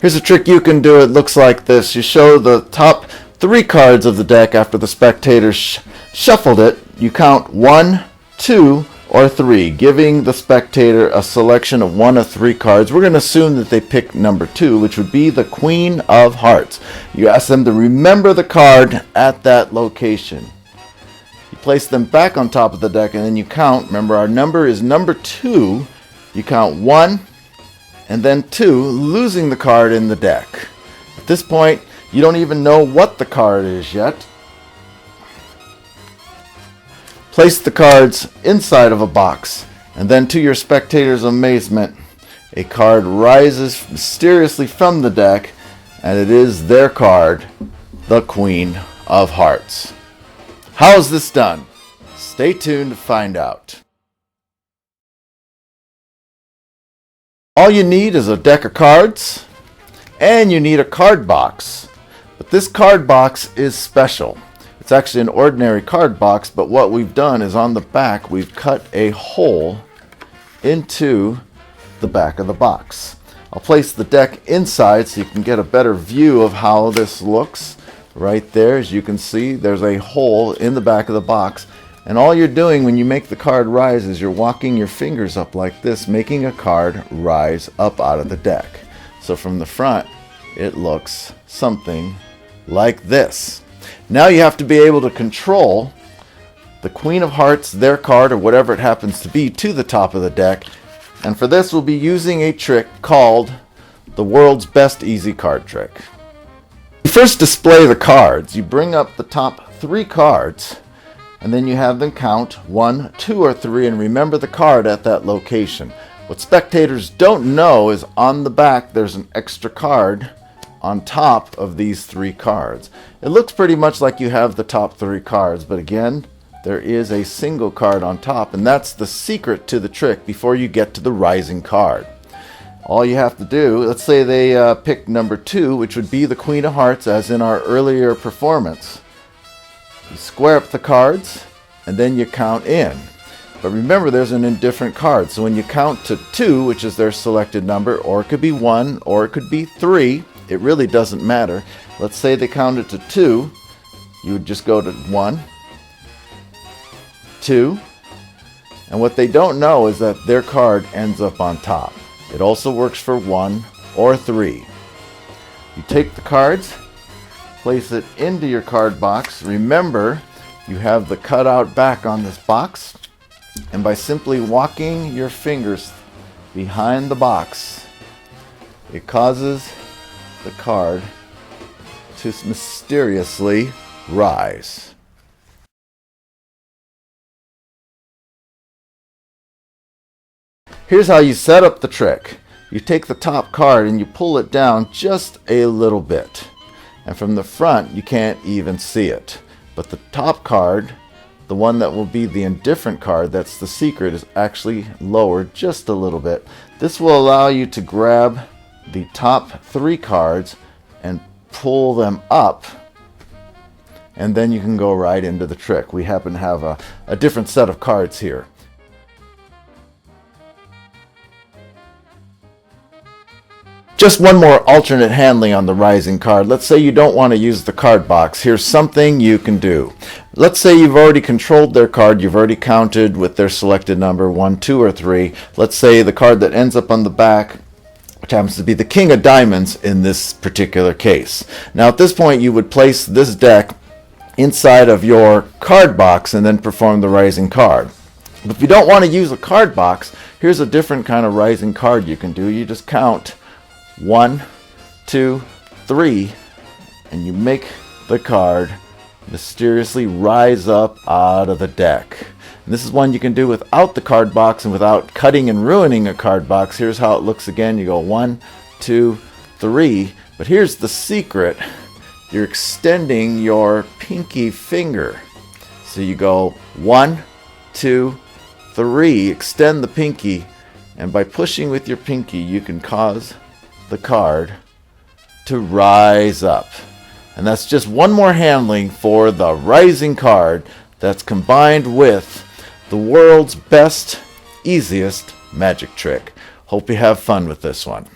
Here's a trick you can do. It looks like this. You show the top 3 cards of the deck after the spectator shuffled it. You count 1, 2, or 3, giving the spectator a selection of 1 of 3 cards. We're going to assume that they pick number 2, which would be the Queen of Hearts. You ask them to remember the card at that location. You place them back on top of the deck and then you count. Remember, our number is number 2. You count 1 and then 2, losing the card in the deck. At this point, you don't even know what the card is yet. Place the cards inside of a box, and then to your spectator's amazement, a card rises mysteriously from the deck, and it is their card, the Queen of Hearts. How is this done? Stay tuned to find out. All you need is a deck of cards, and you need a card box. But this card box is special. It's actually an ordinary card box, but what we've done is on the back, we've cut a hole into the back of the box. I'll place the deck inside so you can get a better view of how this looks. Right there, as you can see, there's a hole in the back of the box. And all you're doing when you make the card rise is you're walking your fingers up like this, making a card rise up out of the deck. So from the front, it looks something like this. Now you have to be able to control the Queen of Hearts, their card, or whatever it happens to be, to the top of the deck. And for this, we'll be using a trick called the world's best easy card trick. You first display the cards. You bring up the top 3 cards, and then you have them count 1, 2, or 3, and remember the card at that location. What spectators don't know is on the back there's an extra card on top of these 3 cards. It looks pretty much like you have the top 3 cards, but again, there is a single card on top, and that's the secret to the trick before you get to the rising card. All you have to do, let's say they pick number 2, which would be the Queen of Hearts, as in our earlier performance. You square up the cards, and then you count in. But remember, there's an indifferent card. So when you count to 2, which is their selected number, or it could be 1, or it could be 3, it really doesn't matter. Let's say they counted to 2. You would just go to 1, 2, and what they don't know is that their card ends up on top. It also works for 1 or 3. You take the cards, place it into your card box. Remember, you have the cutout back on this box, and by simply walking your fingers behind the box, it causes the card to mysteriously rise. Here's how you set up the trick. You take the top card and you pull it down just a little bit. And from the front, you can't even see it. But the top card, the one that will be the indifferent card, that's the secret, is actually lowered just a little bit. This will allow you to grab the top 3 cards and pull them up, and then you can go right into the trick. We happen to have a different set of cards here. Just one more alternate handling on the rising card. Let's say you don't want to use the card box. Here's something you can do. Let's say you've already controlled their card. You've already counted with their selected number 1, 2, or 3. Let's say the card that ends up on the back, which happens to be the King of Diamonds in this particular case. Now at this point you would place this deck inside of your card box and then perform the rising card. But if you don't want to use a card box, here's a different kind of rising card you can do. You just count 1, 2, 3, and you make the card mysteriously rise up out of the deck. And this is one you can do without the card box and without cutting and ruining a card box. Here's how it looks again. You go 1, 2, 3, but here's the secret. You're extending your pinky finger. So you go 1, 2, 3, extend the pinky, and by pushing with your pinky you can cause the card to rise up. And that's just one more handling for the rising card that's combined with the world's best, easiest magic trick. Hope you have fun with this one.